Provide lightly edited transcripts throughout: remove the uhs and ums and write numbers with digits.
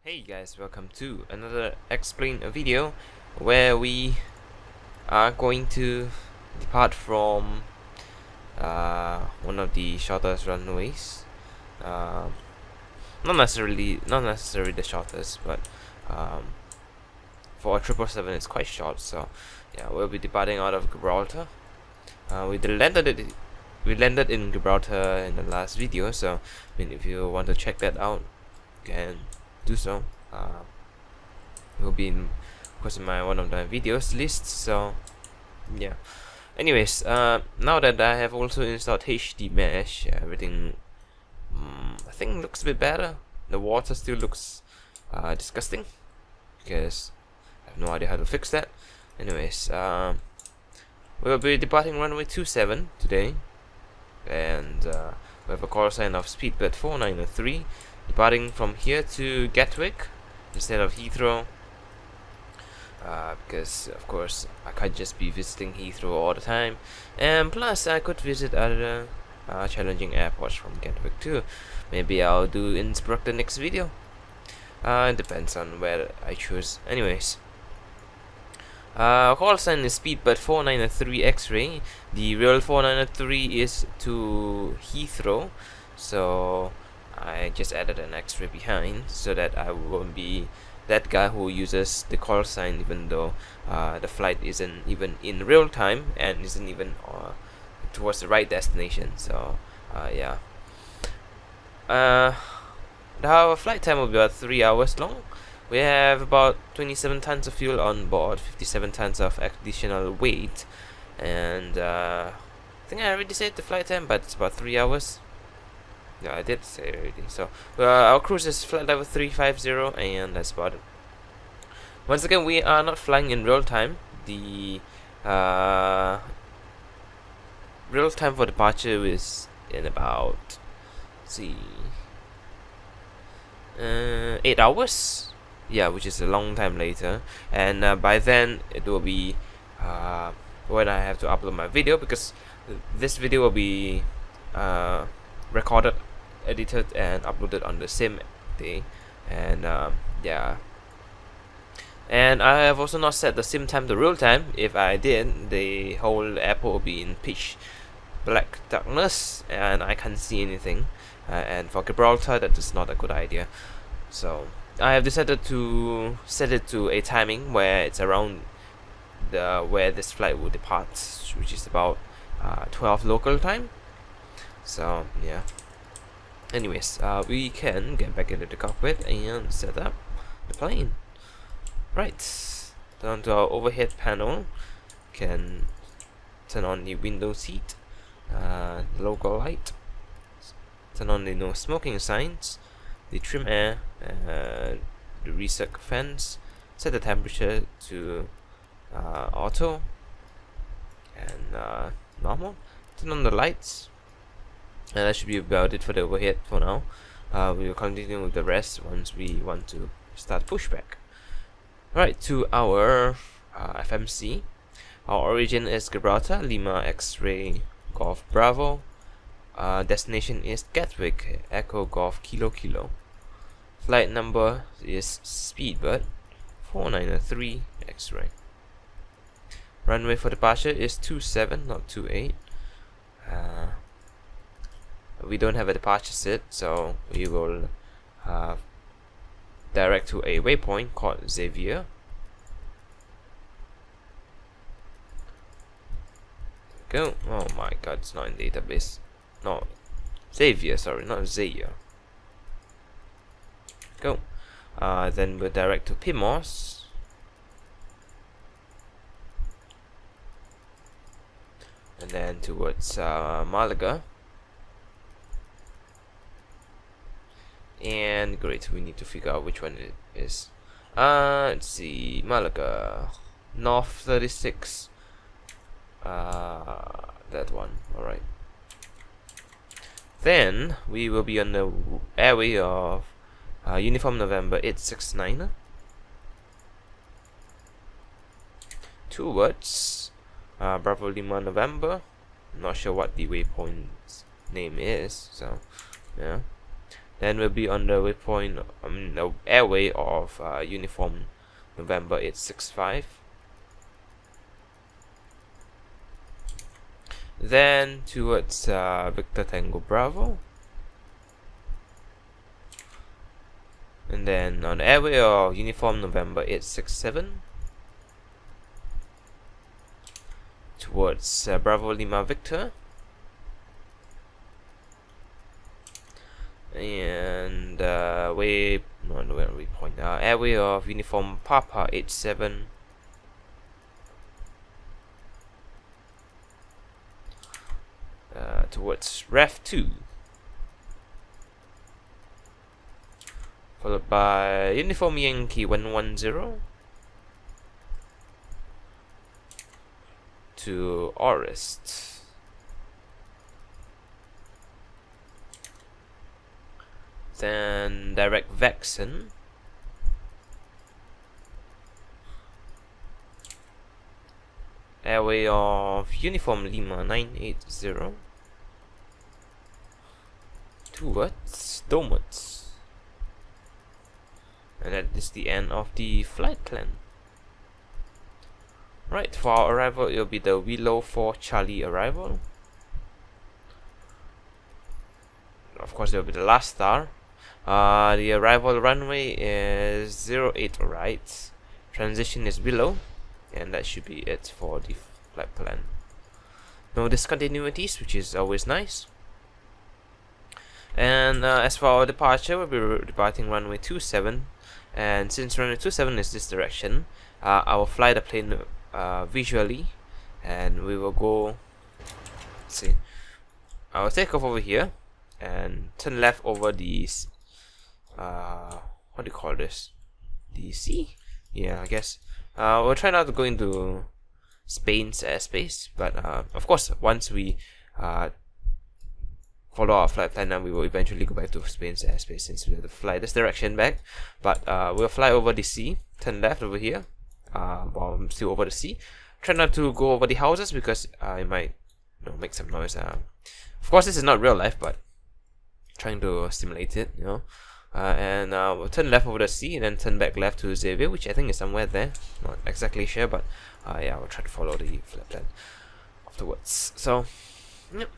Hey guys, welcome to another explain video where we are going to depart from one of the shortest runways. Uh, not necessarily the shortest, but for a 777 it's quite short. So yeah, we'll be departing out of Gibraltar. We landed in Gibraltar in the last video, so I mean, if you want to check that out, you can do so. It will be in, of course, in my one of the videos list. So yeah. Anyways, now that I have also installed HD Mesh, everything I think looks a bit better. The water still looks disgusting because I have no idea how to fix that. Anyways, we will be departing runway 27 today, and we have a call sign of Speedbird 493, departing from here to Gatwick instead of Heathrow. Because of course I can't just be visiting Heathrow all the time, and plus I could visit other challenging airports from Gatwick too. Maybe I'll do Innsbruck the next video. It depends on where I choose. Anyways, call sign is Speedbird 493 X-ray. The real 493 is to Heathrow, so I just added an X-ray behind so that I won't be that guy who uses the call sign even though the flight isn't even in real time and isn't even towards the right destination. So yeah, our flight time will be about 3 hours long. We have about 27 tons of fuel on board, 57 tons of additional weight, and I think I already said the flight time, but it's about 3 hours. Yeah, I did say already. So our cruise is flight level 350, and that's about it. Once again, we are not flying in real time. The real time for departure is in about, let's see, 8 hours. Yeah, which is a long time later, and by then it will be when I have to upload my video, because this video will be recorded, edited, and uploaded on the same day. And yeah, and I have also not set the sim time to real time. If I did, the whole airport will be in pitch black darkness and I can't see anything, and for Gibraltar that is not a good idea. So I have decided to set it to a timing where it's around where this flight will depart, which is about 12 local time. So yeah. Anyways, we can get back into the cockpit and set up the plane. Right, down to our overhead panel. Can turn on the window seat, logo light, turn on the no smoking signs, the trim air, the recirc fans, set the temperature to auto and normal, turn on the lights. And that should be about it for the overhead for now. We will continue with the rest once we want to start pushback. Alright, to our FMC. Our origin is Gibraltar, Lima X-ray Golf Bravo. Destination is Gatwick, Echo Golf Kilo Kilo. Flight number is Speedbird 493 X-ray. Runway for departure is 27, not 28. We don't have a departure set, so we will direct to a waypoint called Xavier. Go. Oh my god, it's not in database. No, Xavier, sorry, not Zaire. Go. Then we'll direct to Pimos. And then towards Malaga. And great, we need to figure out which one it is. Let's see, Malaga, North 36. That one. Alright. Then we will be on the airway of Uniform November 869 towards Bravo Lima November. Not sure what the waypoint's name is, so yeah. Then we'll be on the waypoint, the airway of Uniform November 865. Then towards Victor Tango Bravo. And then on the airway of Uniform November 867. Towards Bravo Lima Victor. And airway of Uniform Papa 87. Towards Ref 2, followed by Uniform Yankee 110 to Orist. Then direct Vexen. Airway of Uniform Lima 980 towards Domuts. And that is the end of the flight plan. Right, for our arrival, it will be the Willow 4 Charlie arrival. Of course, it will be the last star. The arrival runway is 08 right. Transition is below. And that should be it for the flight plan. No discontinuities, which is always nice. And as for our departure, we'll be departing runway 27. And since runway 27 is this direction, I will fly the plane visually, and we will go. Let's see, I will take off over here and turn left over the what do you call this? The sea? Yeah, I guess. We'll try not to go into Spain's airspace, but of course, once we follow our flight plan, and we will eventually go back to Spain's airspace since we have to fly this direction back. But we'll fly over the sea, turn left over here, while I'm still over the sea. Try not to go over the houses because it might make some noise. Of course, this is not real life, but trying to simulate it, and we'll turn left over the sea and then turn back left to Xavier, which I think is somewhere there. Not exactly sure, but yeah, we'll try to follow the flight plan afterwards. So, yep.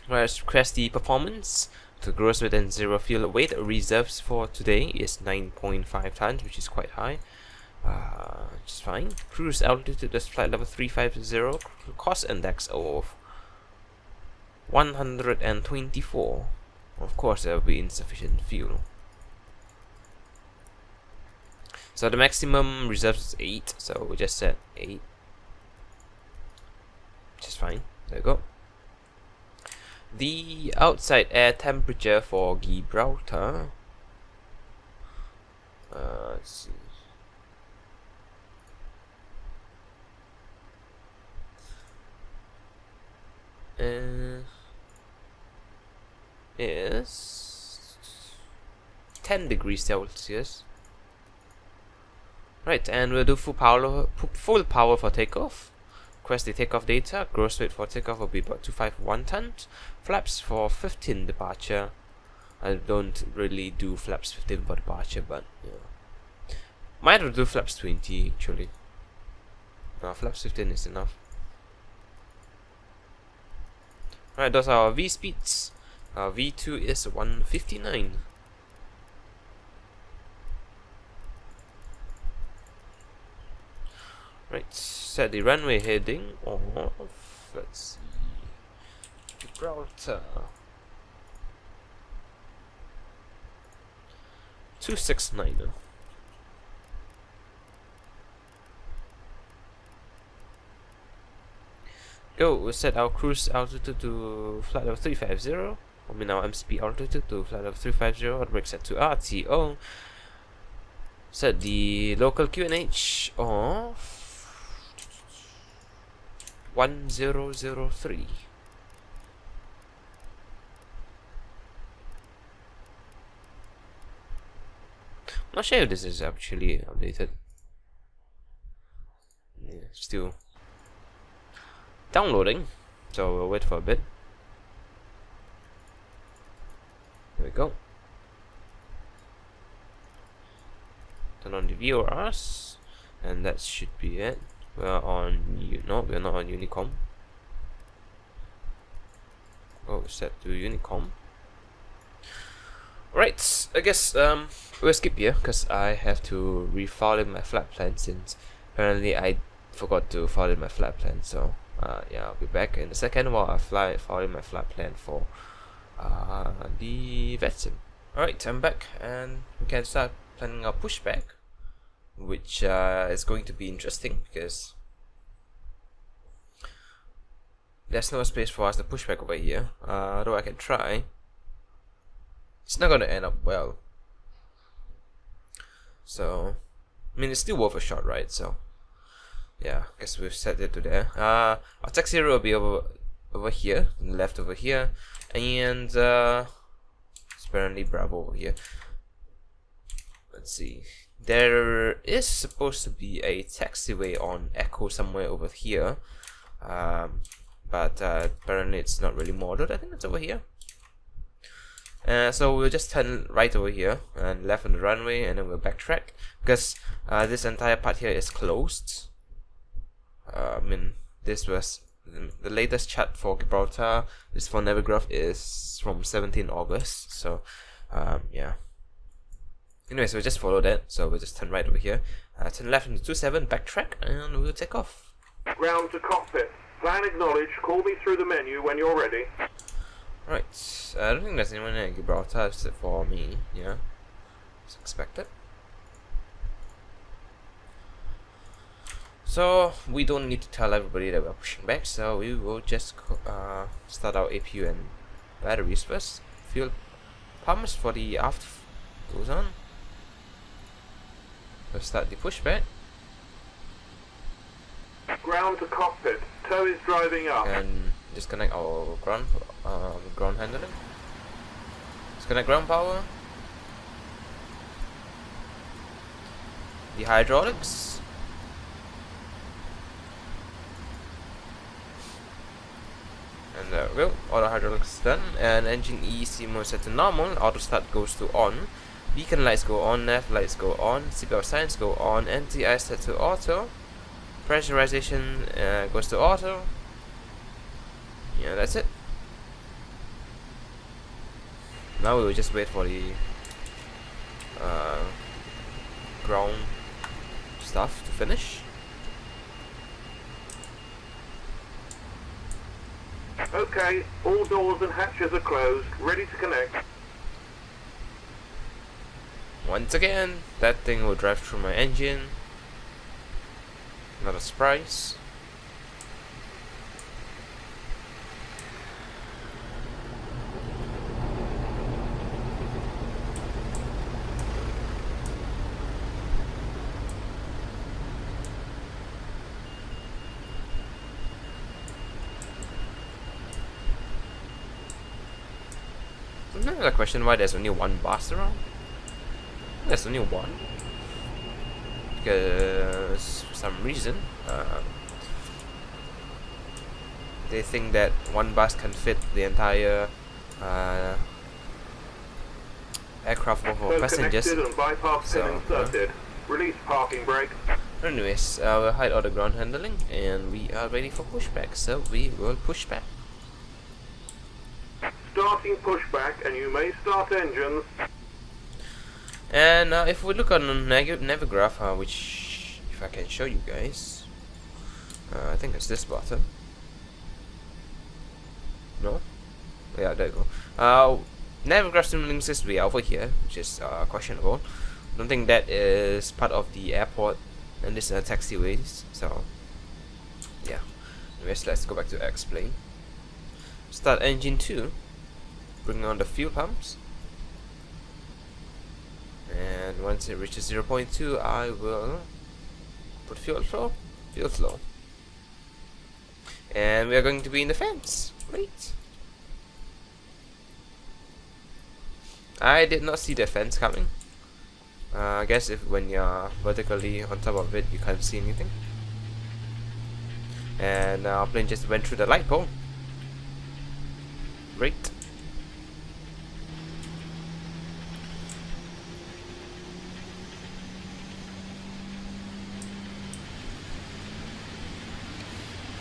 Let's request the performance. The gross weight and zero fuel weight reserves for today is 9.5 tons, which is quite high. Which is fine. Cruise altitude is flight level 350. Cost index of 124. Of course, there will be insufficient fuel. So the maximum reserves is 8. So we just set 8, which is fine. There you go. The outside air temperature for Gibraltar, let's see, is 10 degrees Celsius. Right, and we'll do full power for takeoff. Request the takeoff data. Gross weight for takeoff will be about 251 tons. Flaps for 15 departure. I don't really do flaps 15 for departure, but yeah, might do flaps 20 actually. No, flaps 15 is enough. Alright, those are our V speeds. V2 is 159. Right, set the runway heading off. Let's see, Gibraltar 269. Go. We'll set our cruise altitude to flight level 350. I mean our MCP altitude to flight level 350. Brake set to RTO. Set the local QNH of 1003. I'm not sure if this is actually updated. Yeah, still downloading, so we'll wait for a bit. There we go. Turn on the VORs, and that should be it. We're on no, we're not on Unicom. Oh, set to Unicom. Right, I guess we'll skip here because I have to refile in my flight plan since apparently I forgot to file in my flight plan. So yeah, I'll be back in a second while I file in my flight plan for the VetSim. Alright, I'm back and we can start planning our pushback, which is going to be interesting because there's no space for us to push back over here, though I can try. It's not going to end up well. So, I mean, it's still worth a shot, right? So, yeah, I guess we've set it to there. Our taxi route will be over here, left over here, and it's apparently Bravo over here. Let's see. There is supposed to be a taxiway on Echo somewhere over here, but apparently it's not really modeled. I think it's over here. So we'll just turn right over here and left on the runway, and then we'll backtrack because this entire part here is closed. I mean, this was the latest chart for Gibraltar. This for Navigraph is from 17 August. So yeah. Anyways, we'll just follow that. So we'll just turn right over here, turn left into 27, backtrack, and we'll take off. Ground to cockpit. Plan acknowledged. Call me through the menu when you're ready. Right, I don't think there's anyone in Gibraltar except for me, yeah, as expected. So, we don't need to tell everybody that we're pushing back, so we will just start our APU and batteries first. Fuel pumps for the aft goes on. We'll start the pushback. Ground to cockpit. Tow is driving up. And disconnect our ground handling. Disconnect ground power. The hydraulics. And there we go. Auto hydraulics done. And engine EEC mode set to normal. Auto start goes to on. Beacon lights go on. Nav lights go on. Seatbelt signs go on. NTI set to auto. Pressurization goes to auto. Yeah, that's it. Now we will just wait for the ground stuff to finish. Okay, all doors and hatches are closed. Ready to connect. Once again, that thing will drive through my engine. Not a surprise. Another question: why there's only one bus around? There's only one. Because for some reason, they think that one bus can fit the entire aircraft for passengers. And bypass pin inserted. Release parking brake. Anyways, we'll hide all the ground handling, and we are ready for pushback. So we will push back. Starting pushback, and you may start engines. And if we look on the Navigraph, which if I can show you guys, I think it's this button. No? Yeah, there you go. Navigraph Simulink says we are over here, which is questionable. I don't think that is part of the airport and this taxiways. So yeah. Anyways, let's go back to explain. Start engine 2. Bring on the fuel pumps. And once it reaches 0.2, I will put fuel flow. And we are going to be in the fence. Wait. I did not see the fence coming. I guess if when you're vertically on top of it, you can't see anything. And our plane just went through the light pole. Great.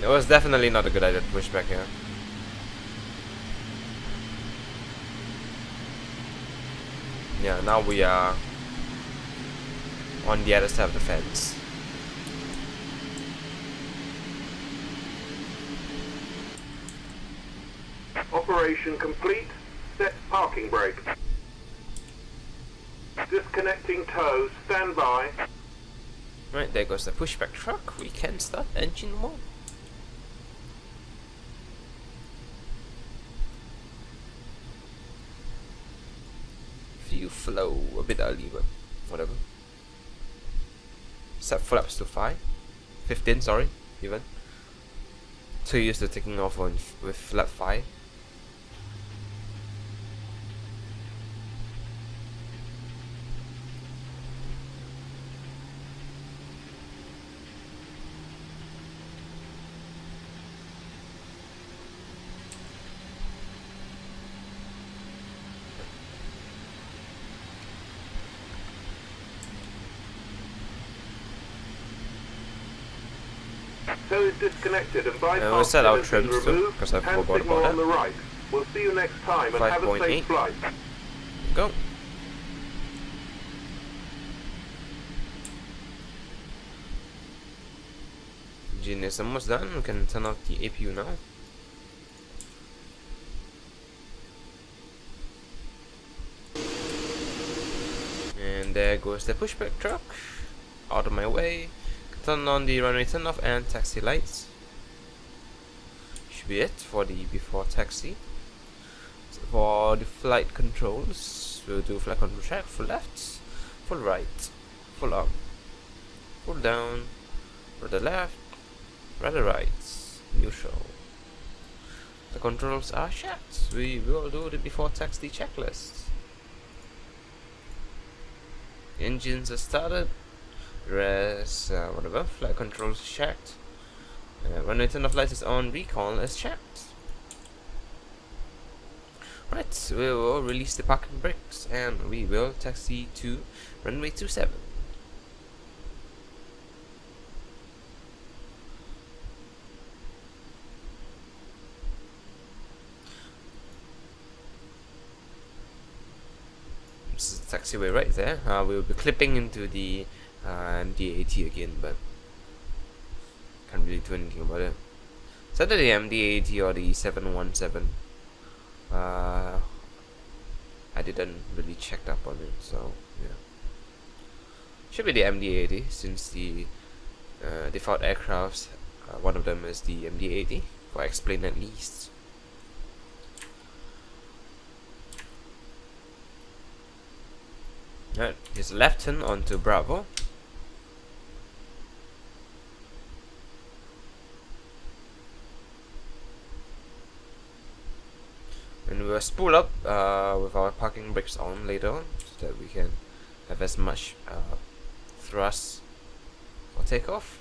It was definitely not a good idea to push back here. Yeah, now we are on the other side of the fence. Operation complete. Set parking brake. Disconnecting tow. Stand by. Right, there goes the pushback truck. We can start engine 1. Fuel flow a bit early, but whatever. Set flaps to 15, sorry, even. So used to taking off on with flap 5. Tow is disconnected and we'll bypass set our cylinders trims too, removed. because I Hand forgot signal about on that. the right. We'll see you next time and have a 5.8. safe flight. Go. Engine is almost done. We can turn off the APU now. And there goes the pushback truck. Out of my way. Turn on the runway turn off and taxi lights. Should be it for the before taxi. So for the flight controls, we'll do flight control check. Full left, full right, full up, full down, rudder left, rudder right, neutral. The controls are checked. We will do the before taxi checklist. Engines are started. Rest, whatever. Flight controls checked. Runway turn off lights is on. Recall is checked. Right, we will release the parking brakes and we will taxi to runway 27. This is the taxiway right there. We'll be clipping into the MD-80 again, but can't really do anything about it. It's either the MD-80 or the 717. I didn't really check up on it, so yeah. Should be the MD-80 since the default aircrafts, one of them is the MD-80, for explain at least. Alright, here's left turn onto Bravo. And we'll spool up with our parking brakes on later on, so that we can have as much thrust for takeoff.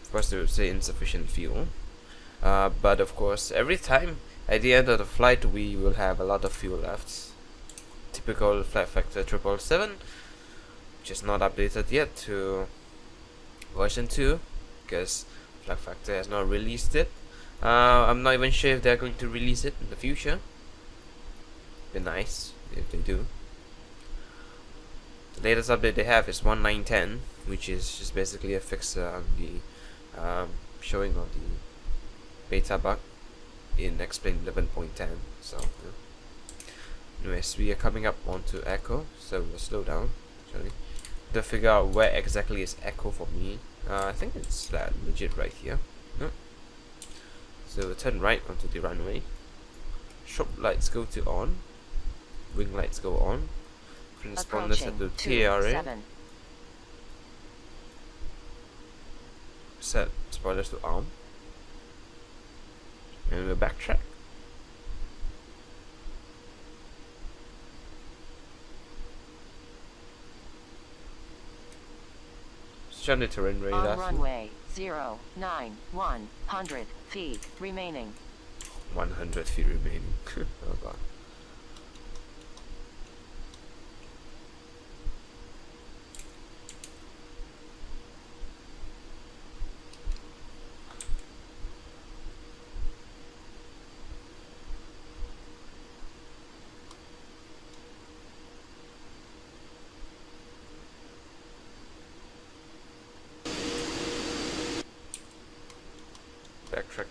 Of course, they would say insufficient fuel, but of course, every time at the end of the flight, we will have a lot of fuel left. Typical flight factor 777, which is not updated yet to version 2. Because Flight Factor has not released it. I'm not even sure if they're going to release it in the future. Be nice if they do. The latest update they have is 1910, which is just basically a fix on the showing of the beta bug in Explain 11.10. So, yeah. Anyways, we are coming up onto Echo, so we'll slow down actually to figure out where exactly is Echo for me. I think it's that legit right here. No. So we'll turn right onto the runway. Strobe lights go to on. Wing lights go on. Transponders set to TRA. Set spoilers to arm. And we'll backtrack. Show the terrain radar. On runway 09100 feet remaining. 100 feet remaining. Oh god.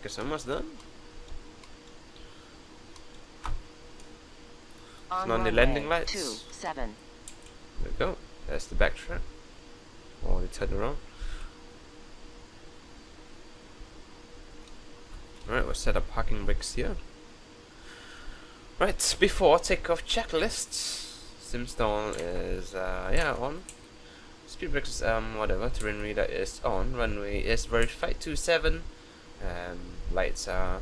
Guess almost done. On on the runway landing lights. 27. There we go. That's the backtrack. Or the turn around. Alright, we'll set up parking brakes here. Right, before takeoff checklist, SimStall is on. Speed brakes is whatever. Terrain radar is on. Runway is verified to 7. Lights are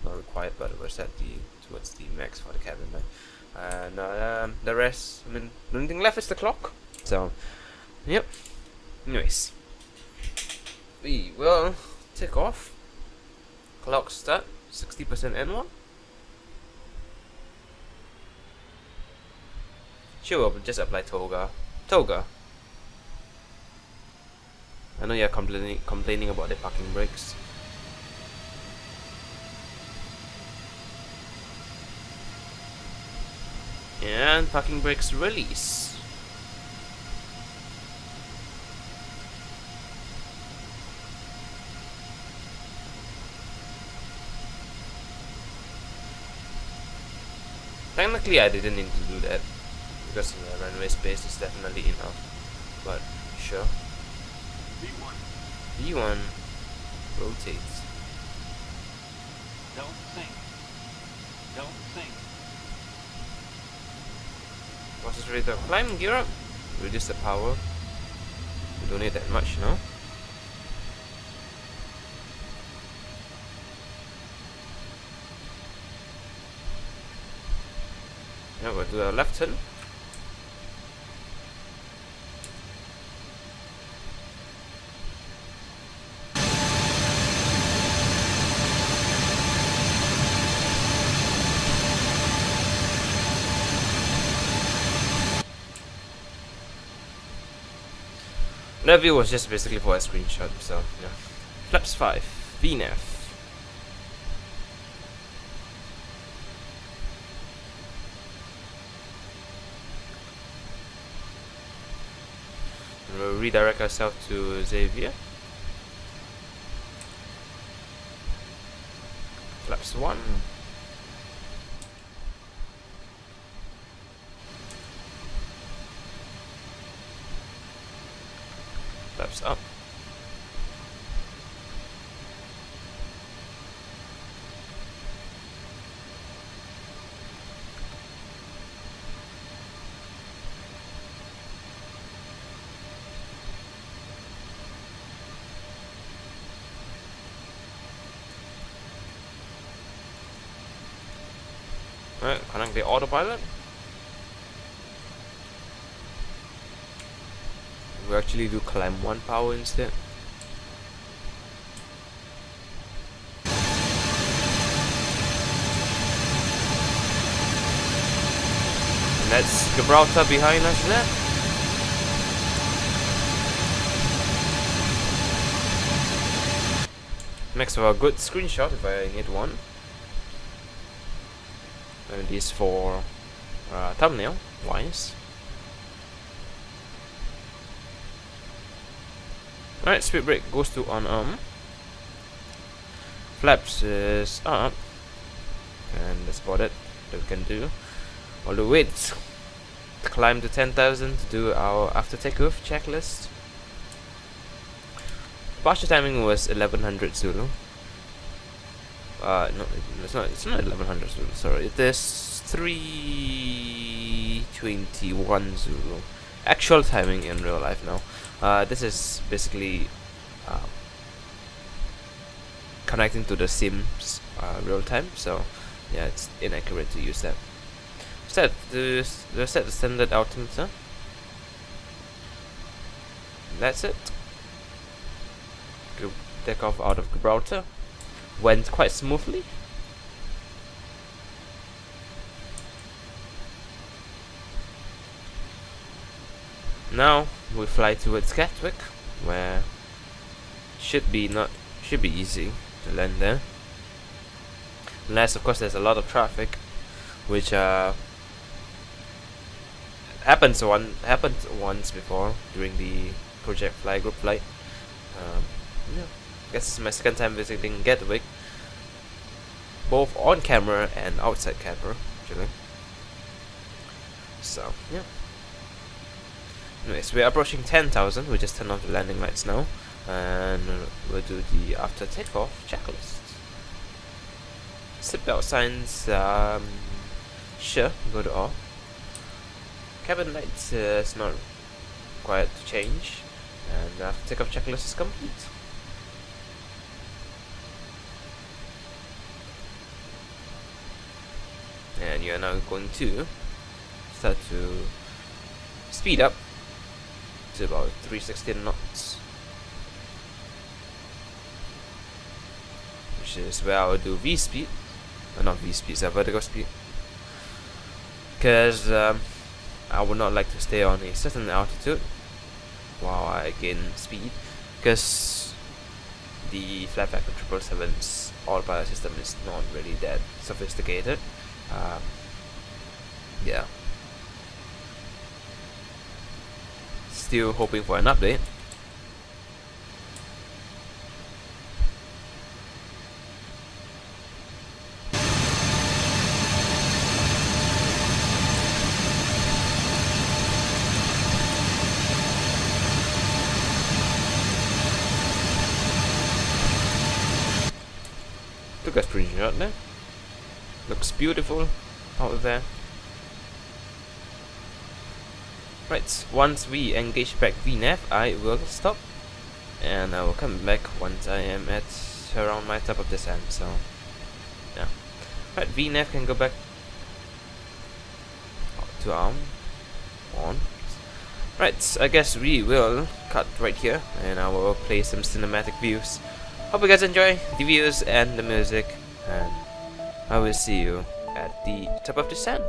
not required, but we're set towards the max for the cabin light. And the rest, I mean, the only thing left is the clock. So, yep. Anyways, we will take off. Clock start 60% N1. Sure, we'll just apply Toga. I know you're complaining about the parking brakes. And parking brakes release. Technically I didn't need to do that because the runway space is definitely enough, but sure. V1 rotates. Don't sink. Don't sink. Once it's ready to climb, gear up. Reduce the power. We don't need that much, no? Now we'll do a left turn. That view was just basically for a screenshot, so yeah. Flaps 5, VNAV. We'll redirect ourselves to Xavier. Flaps 1. Flaps up. Alright, connect the autopilot. We actually do climb 1 power instead. And that's Gibraltar behind us there. Makes for a good screenshot if I need one. And this for thumbnail wise. Alright, speed brake goes to on Flaps is up. And that's about it that we can do. All the way to climb to 10,000 to do our after takeoff checklist. Departure timing was 1100 Zulu. No, it's not 1100 Zulu, sorry. It is 321 Zulu. Actual timing in real life now. This is basically connecting to the Sims real time, so yeah, it's inaccurate to use that. Set the standard altimeter. That's it. Take off out of Gibraltar. Went quite smoothly. Now we fly towards Gatwick, where should be easy to land there, unless of course there's a lot of traffic, which happened once before during the Project Fly group flight. Yeah, I guess it's my second time visiting Gatwick, both on camera and outside camera actually. So yeah. Anyways, we're approaching 10,000. We just turn off the landing lights now, and we'll do the after takeoff checklist. Seatbelt signs, sure, go to off. Cabin lights is not required to change, and the after takeoff checklist is complete. And you are now going to start to speed up to about 316 knots, which is where I will do V speed, not V speed, vertical speed, because I would not like to stay on a certain altitude while I gain speed, because the Flight Factor 777's autopilot system is not really that sophisticated. Yeah. Still hoping for an update. Took a screenshot there. Looks beautiful out there. Right, once we engage back VNAV, I will stop, and I will come back once I am at around my top of descent. So yeah. Right, VNAV can go back to arm on. Right, I guess we will cut right here, and I will play some cinematic views. Hope you guys enjoy the views and the music, and I will see you at the top of descent.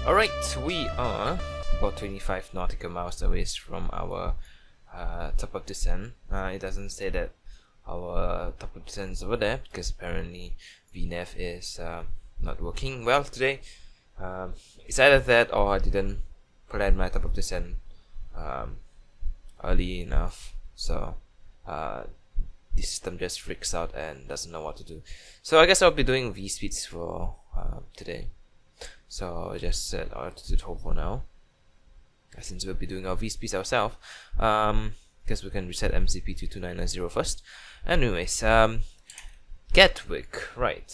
Alright, we are about 25 nautical miles away from our top of descent. It doesn't say that our top of descent is over there because apparently VNAV is not working well today. It's either that or I didn't plan my top of descent early enough, so the system just freaks out and doesn't know what to do. So I guess I'll be doing V speeds for today. So I just set altitude hold for now, since we'll be doing our V speeds ourselves. Guess we can reset MCP to 2990 first. Anyways, Gatwick, right?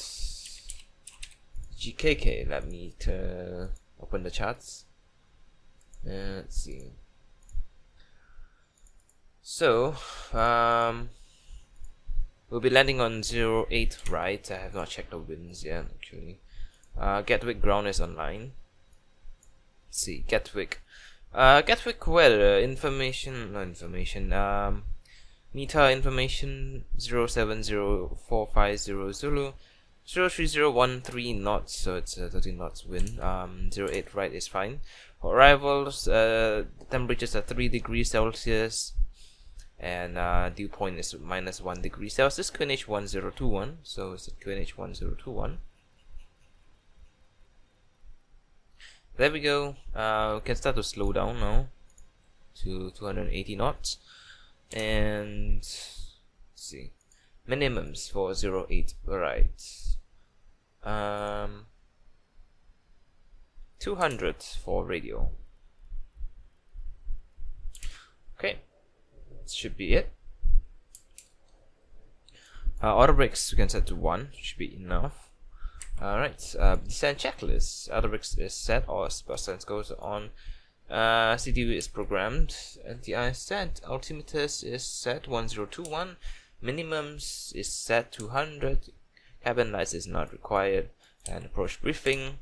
GKK. Let me open the charts. Let's see. So, we'll be landing on 08 right. I have not checked the winds yet, actually. Gatwick ground is online. Let's see, Gatwick. Gatwick weather information, meter information 070450 Zulu, 03013 knots, so it's 13 knots wind. 08 right is fine. For arrivals, temperatures are 3 degrees Celsius, and dew point is -1 degree Celsius. QNH 1021, so it's QNH 1021. There we go. We can start to slow down now to 280 knots, and let's see, minimums for 08 right. 200 for radio. Okay, this should be it. Auto brakes we can set to 1, should be enough. Alright, descent checklist. Auto brakes is set, or percent goes on. CDU is programmed. NTI is set. Altimeters is set 1021. Minimums is set 200. Cabin lights is not required. And approach briefing.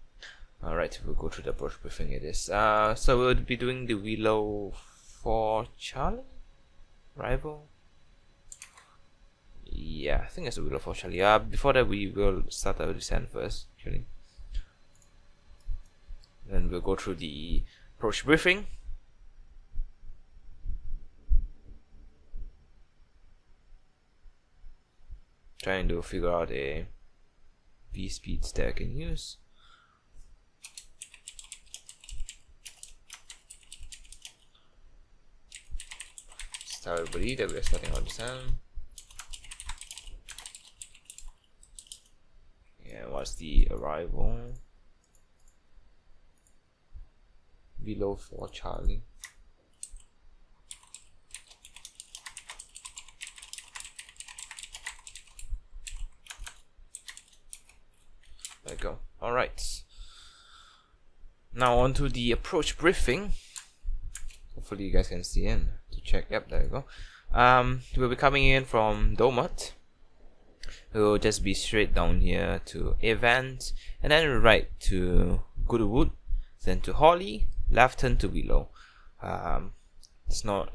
Alright, we'll go through the approach briefing. It is. So we'll be doing the Willow for Charlie? Rival? Yeah, I think it's a Willow for Charlie. Before that, we will start our descent first, actually. Then we'll go through the approach briefing. Trying to figure out a V speeds that I can use. Just tell everybody that we're starting our descent. Yeah, what's the arrival? Below for Charlie. There we go. Alright. Now on to the approach briefing. Hopefully you guys can see in to check. Yep, there we go. We'll be coming in from Domot. We'll just be straight down here to Event, and then right to Goodwood, then to Hawley, left turn to Willow. There's no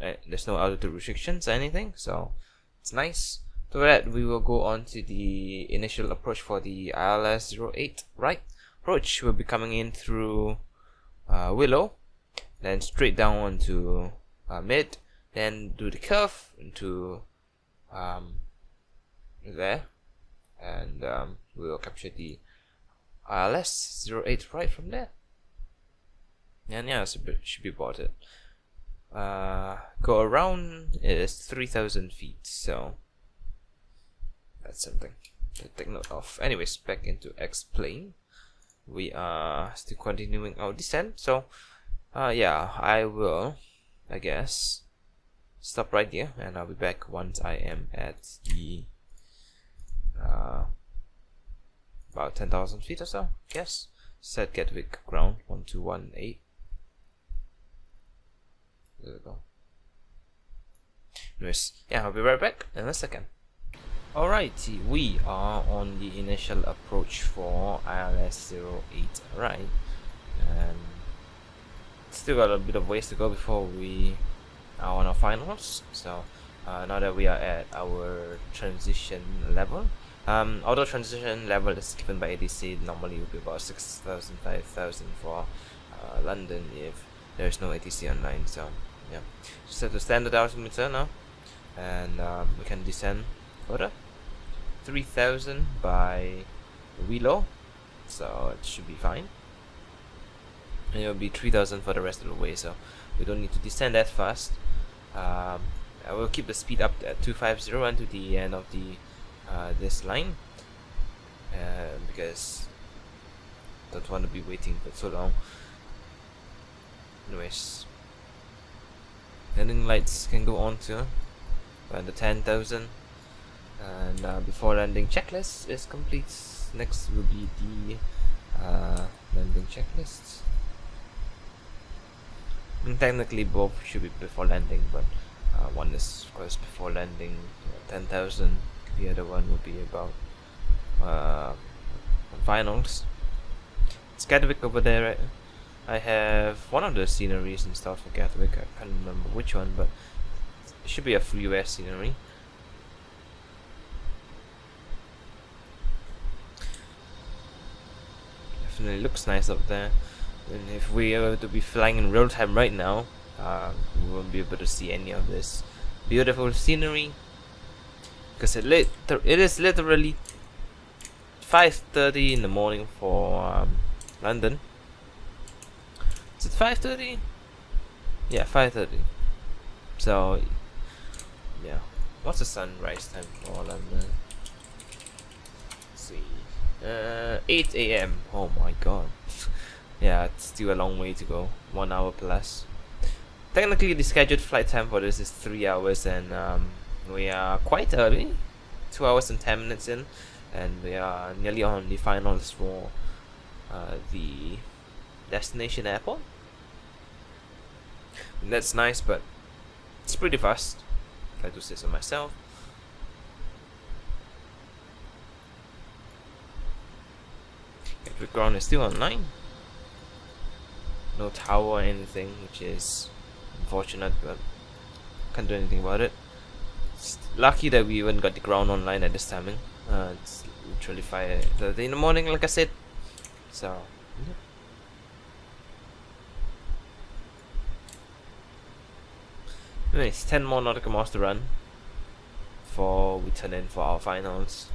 altitude restrictions or anything, so it's nice. So that we will go on to the initial approach for the ILS 08 right approach. We'll be coming in through Willow, then straight down onto mid, then do the curve into there, and we will capture the ILS 08 right from there. And yeah, it should be about it. Go around is 3,000 feet, so that's something to take note of. Anyways, back into X-plane. We are still continuing our descent, so yeah, I will, I guess, stop right here, and I'll be back once I am at the about 10,000 feet or so, I guess. Set Gatwick ground 1218. There we go. Anyways, yeah, I'll be right back in a second. Alrighty, we are on the initial approach for ILS 08 right, and still got a bit of ways to go before we are on our finals. So now that we are at our transition level, although transition level is given by ADC, normally it will be about 6,000, 5,000 for London if there's no ATC online. So yeah, just have to standard altimeter now, and we can descend further. 3,000 by Wheelo, so it should be fine. And it'll be 3,000 for the rest of the way, so we don't need to descend that fast. I will keep the speed up at 250 until the end of the this line, because I don't want to be waiting for so long. Anyways, landing lights can go on to around the 10,000, and before landing checklist is complete. Next will be the landing checklist. I mean, technically both should be before landing, but one is of course before landing, 10,000. The other one will be about finals. It's Gatwick over there. Right? I have one of the sceneries installed for Gatwick. I can't remember which one, but it should be a freeware scenery. Definitely looks nice up there. And if we were to be flying in real time right now, we won't be able to see any of this beautiful scenery, because it is literally 5:30 in the morning for London. Is it 5:30? Yeah, 5:30. So yeah, what's the sunrise time for London? Let's see, 8 a.m. Oh my god. Yeah, it's still a long way to go. 1 hour plus. Technically, the scheduled flight time for this is 3 hours, and we are quite early, 2 hours and 10 minutes in, and we are nearly on the finals for the destination airport. And that's nice, but it's pretty fast, if I do say so myself. Gatwick ground is still online. No tower or anything, which is unfortunate, but can't do anything about it. It's lucky that we even got the ground online at this timing. It's literally 5:30 in the morning, like I said. So yeah. Anyways, 10 more nautical miles to run before we turn in for our finals.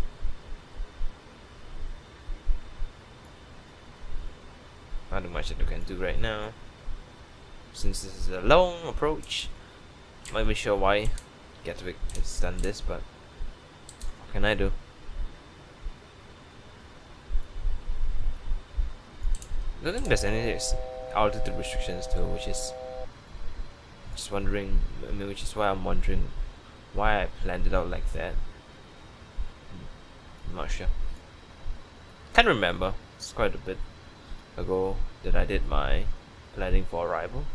Nothing much that we can do right now, since this is a long approach. Not even sure why Gatwick has done this, but what can I do? I don't think there's any altitude restrictions too, which is just wondering. I mean, which is why I'm wondering why I planned it out like that. I'm not sure. Can't remember. It's quite a bit ago that I did my planning for arrival.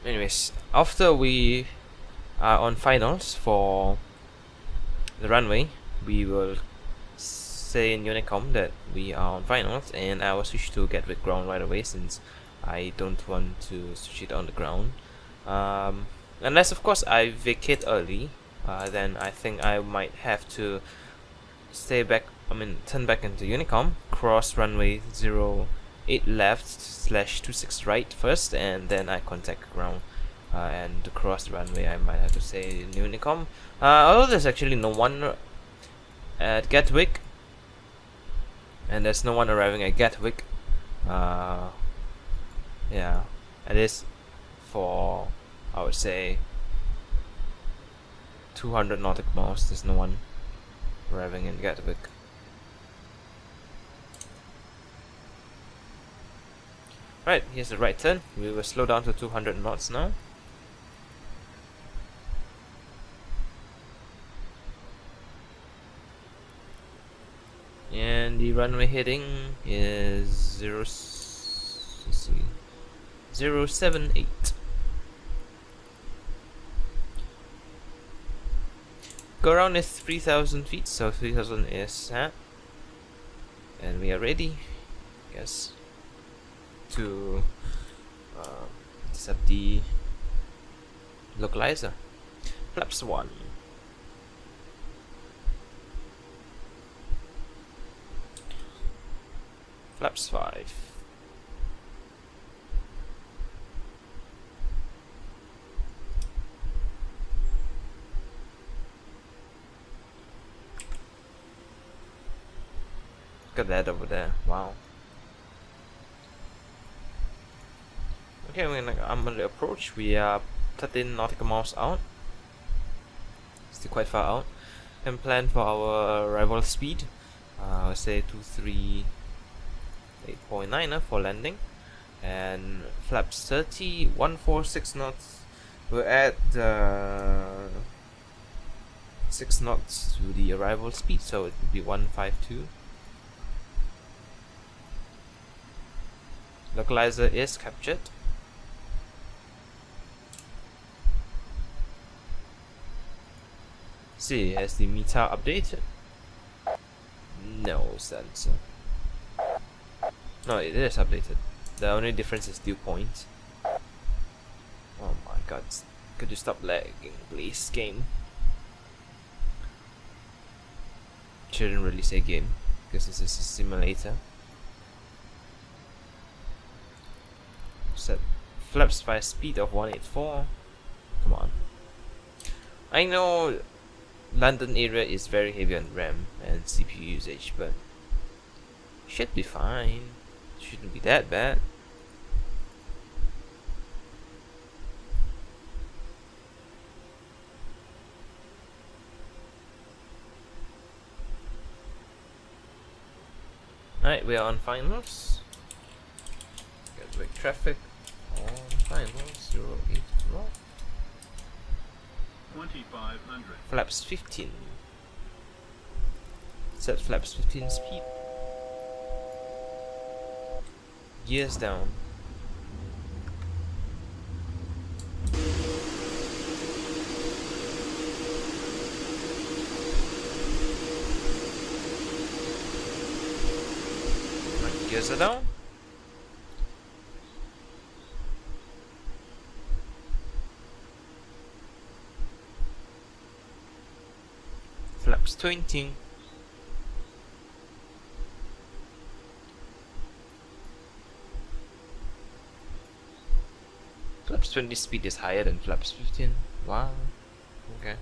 Anyways, after we are on finals for the runway, we will say in Unicom that we are on finals, and I will switch to Gatwick ground right away, since I don't want to switch it on the ground. Unless of course I vacate early, then I think I might have to turn back into Unicom, cross runway 08 left / 26 right first, and then I contact ground. And to cross the runway, I might have to say in Unicom. Although there's actually no one at Gatwick, and there's no one arriving at Gatwick. Yeah, it is for, I would say, 200 nautical miles. There's no one arriving in Gatwick. Right, here's the right turn. We will slow down to 200 knots now. And the runway heading is 078. Go around is 3,000 feet, so 3,000 is set. And we are ready, I guess, to set the localizer. Flaps 1. Flaps 5. Look at that over there. Wow. Okay, I'm gonna approach. We are 13 nautical miles out. Still quite far out. And plan for our arrival speed. Let's say 238.9 for landing. And flaps 30, 146 knots. We'll add 6 knots to the arrival speed, so it would be 152. Localizer is captured. See, has the METAR updated? No sensor. No, it is updated. The only difference is dew point. Oh my god, could you stop lagging, please, game? Shouldn't really say game, because this is a simulator. Set flaps by speed of 184. Come on. I know London area is very heavy on RAM and CPU usage, but should be fine. Shouldn't be that bad. Alright, we are on finals. Gatwick traffic on finals 08 rock. 2500. Flaps 15. Set flaps 15 speed. Gears down. Right, gears are down. Flaps 20. Flaps 20 speed is higher than flaps 15. Wow. Okay.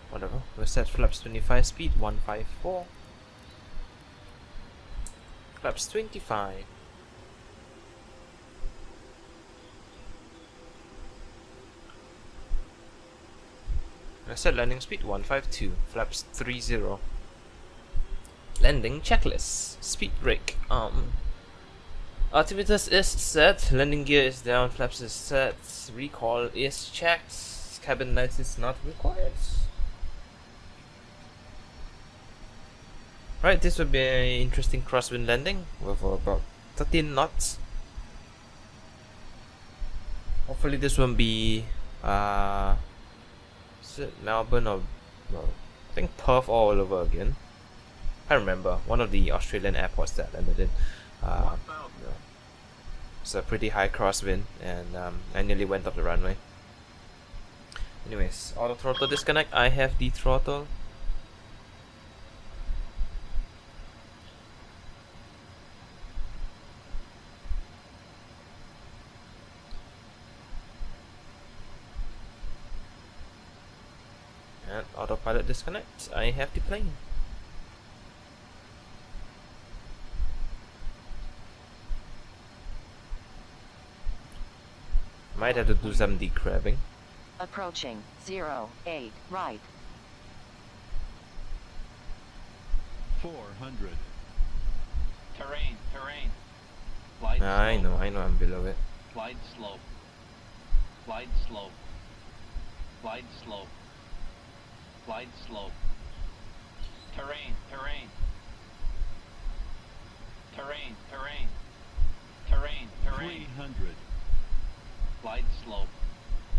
Whatever. We'll set flaps 25 speed 154. Flaps 25. I set landing speed 152. Flaps 30. Landing checklist. Speed brake. Altimeters is set, landing gear is down, flaps is set, recall is checked, cabin lights is not required. Right, this will be an interesting crosswind landing with about 13 knots. Hopefully this won't be is it Melbourne or no, I think Perth all over again. I remember one of the Australian airports that landed in. It's a pretty high crosswind, and I nearly went off the runway. Anyways, auto throttle disconnect. I have the throttle. And autopilot disconnect. I have the plane. Might have to do some decrabbing. Approaching 08 right. 400. Terrain, terrain. Glide I slope. know, I'm below it. Glide slope. Glide slope. Glide slope. Glide slope. Terrain, terrain. Terrain, terrain. Terrain, terrain. 300. Glide slope.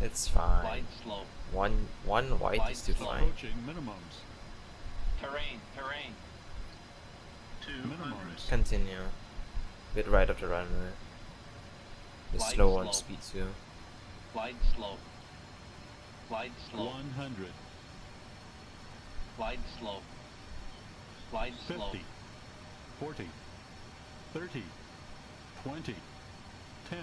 It's fine. Glide slope. One white Glide is still slope. fine. Approaching minimums. Terrain, terrain. 200. Continue. Bit right of the runway. It's Glide slow on slope. speed too. Glide slope. Glide slope. 100. Glide slope. Slide slope. 50, 40, 30, 20, 10.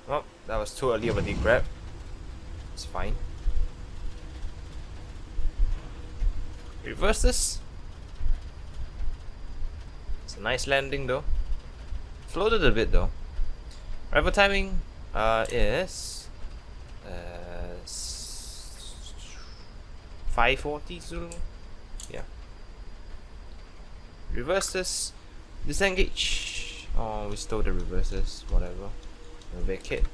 Oh, that was too early of a deep grab. It's fine. Reverse this. It's a nice landing though. Floated a bit though. Arrival timing is 540 Zulu. Yeah. Reverses. Disengage. Oh, we stole the reverses. Whatever. We'll vacate.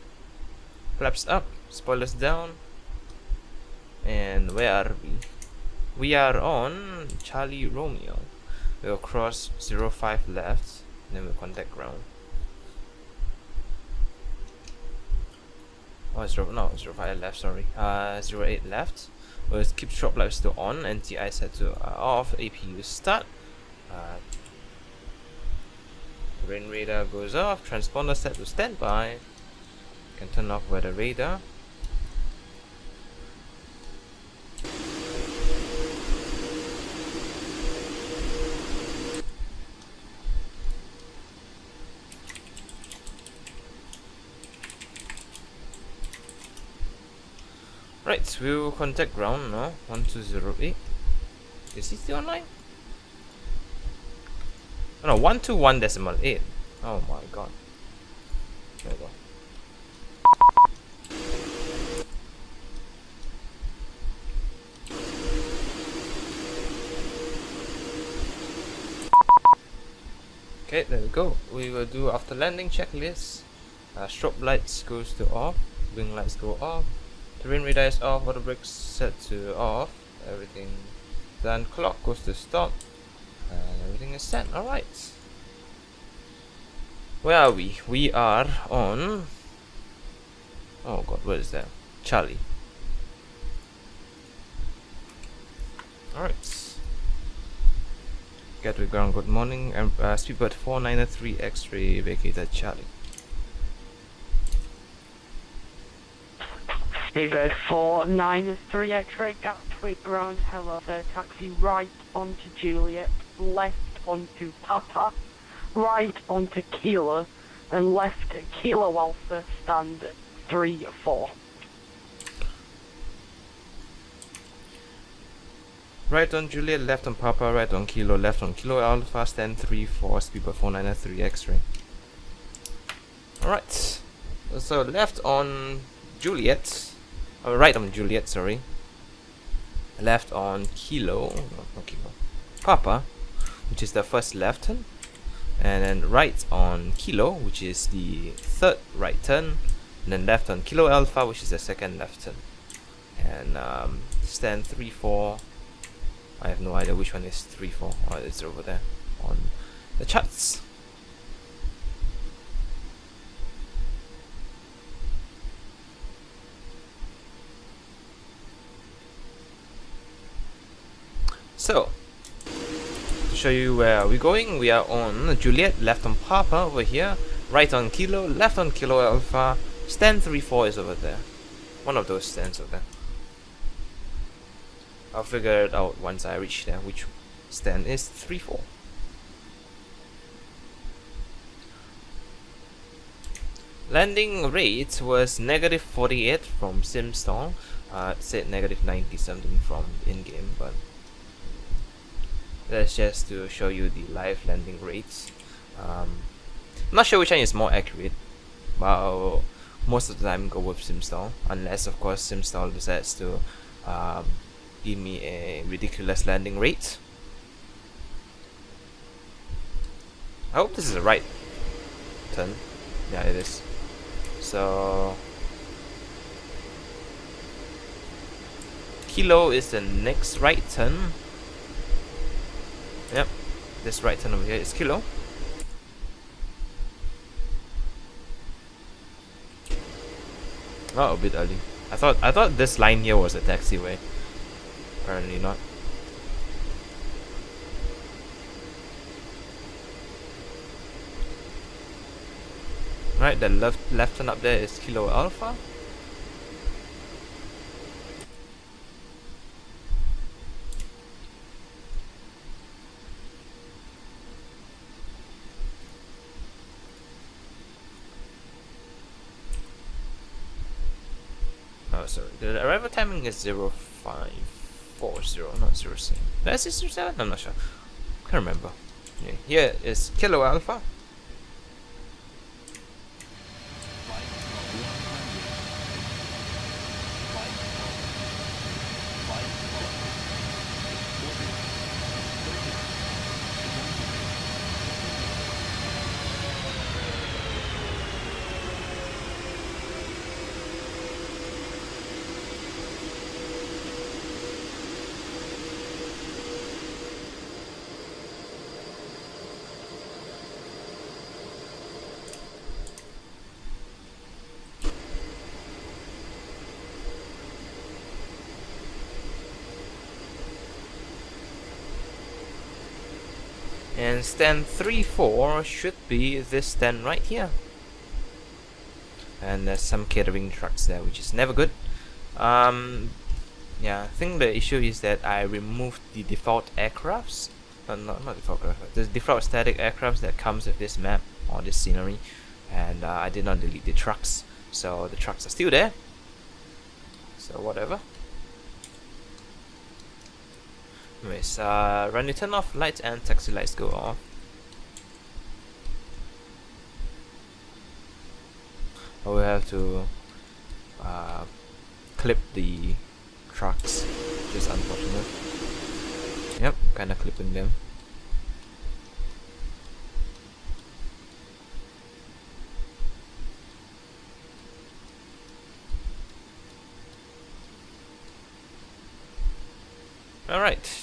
Flaps up. Spoilers down. And where are we? We are on Charlie Romeo. We'll cross 05 left. Then we'll contact ground. Oh, 05 left, sorry. 08 left. We'll keep strobe lights to on, NTI set to off, APU start. Rain radar goes off, transponder set to standby. Can turn off weather radar. Right, we'll contact ground now. 1208. Is he still online? Oh, no, 121.8. Oh my god. There we go. Okay, there we go. We will do after landing checklist. Strobe lights goes to off, wing lights go off, terrain radar is off, auto brakes set to off, everything done, clock goes to stop, and everything is set. Alright. Where are we? We are on... oh god, what is that? Charlie. Alright. Gateway ground, good morning. Speedbird 493 X-ray vacated Charlie. Speedbird 493 X-ray Gatwick ground, hello sir, taxi right onto Juliet, left onto Papa, right onto Kilo, and left Kilo Alpha, stand 3-4. Right on Juliet, left on Papa, right on Kilo, left on Kilo Alpha, stand 3-4, Speedbird 493 X-ray. Alright, so left on Juliet, right on Juliet, sorry. Left on Kilo, not Kilo, Papa, which is the first left turn. And then right on Kilo, which is the third right turn. And then left on Kilo Alpha, which is the second left turn. And stand 3-4. I have no idea which one is 3-4. Oh, it's over there on the charts. So, to show you where we're going, we are on Juliet, left on Papa over here, right on Kilo, left on Kilo Alpha, stand 3-4 is over there. One of those stands over there. I'll figure it out once I reach there, which stand is 3-4. Landing rate was -48 from SimStall. It said -90 something from in-game, but that's just to show you the live landing rates. I'm not sure which one is more accurate, but I'll most of the time go with SimStall, unless of course SimStall decides to give me a ridiculous landing rate. I hope this is the right turn. Yeah, it is. So Kilo is the next right turn. Yep, this right turn over here is Kilo. Oh, a bit early. I thought this line here was a taxiway. Apparently not. Right, the left turn up there is Kilo Alpha. sorry. The arrival timing is 0540, not 07. Did I say 07? I'm not sure. Can't remember. Yeah, here is Kilo Alpha. Flight slow. 100, Flight slow. Flight slow. 40, and stand 3-4 should be this stand right here. And there's some catering trucks there, which is never good. Yeah, I think the issue is that I removed the default aircrafts. Not default aircraft. The default static aircrafts that comes with this map or this scenery, and I did not delete the trucks, so the trucks are still there. So whatever. Anyways, when you turn off lights and taxi lights go off. We have to clip the trucks, which is unfortunate. Yep, kinda clipping them. Alright.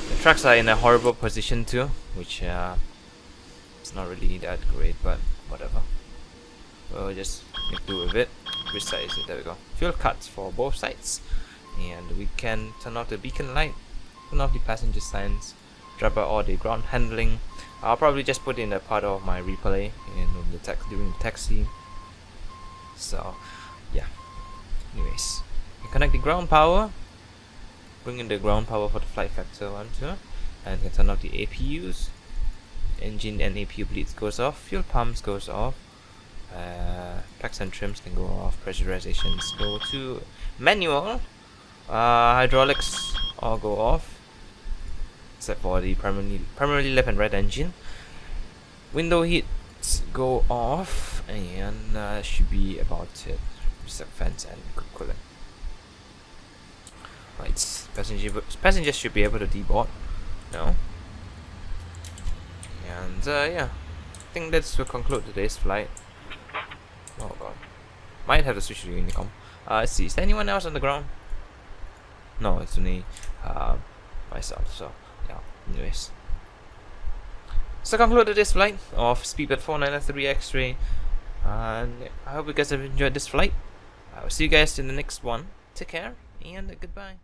The trucks are in a horrible position too, which it's not really that great, but whatever. We'll just make do with it. Which side is it? There we go. Fuel cuts for both sides. And we can turn off the beacon light, turn off the passenger signs, drop out all the ground handling. I'll probably just put in a part of my replay during the taxi. So, yeah. Anyways, you connect the ground power, bring in the ground power for the flight factor 1, 2, and you can turn off the APUs. Engine and APU bleeds goes off, fuel pumps goes off, packs and trims can go off, pressurizations go to manual, hydraulics all go off, except for the primarily left and right engine. Window heats go off, and should be about it. Reset fans and coolant. Right, passengers should be able to deboard now. And yeah, I think that's will conclude today's flight. Oh god, might have to switch to the Unicom. Let's see, is there anyone else on the ground? No, it's only myself. So yeah, anyways. So conclude today's flight of Speedbird 493 X-Ray. And I hope you guys have enjoyed this flight. I will see you guys in the next one. Take care and goodbye.